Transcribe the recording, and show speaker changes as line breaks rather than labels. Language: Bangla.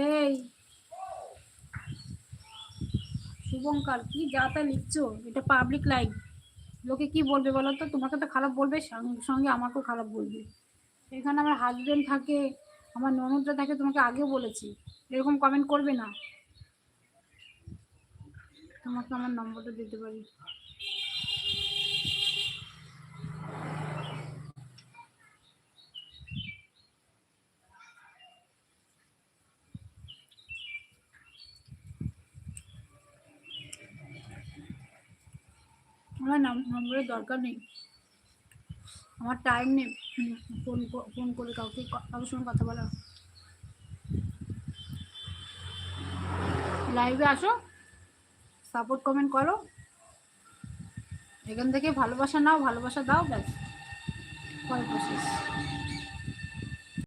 এই শুভঙ্কর, কি যা তা লিখছো? এটা পাবলিক লাইভ, লোকে কি বলবে বলো তো? তোমাকে তো খারাপ বলবে, সঙ্গে আমাকেও খারাপ বলবে। এখানে আমার হাজবেন্ড থাকে, আমার ননদরা থাকে, তোমাকে আগেও বলেছি এরকম কমেন্ট করবে না। তোমাকে আমার নম্বরটা দিতে পারি। আমার নম্বরের দরকার নেই, আমার টাইম নেই ফোন করে কারোর সঙ্গে কথা বলা। লাইভে আসো, সাপোর্ট কমেন্ট করো, এখান থেকে ভালোবাসা নাও, ভালোবাসা দাও, ব্যাস, পরে প্রসেস।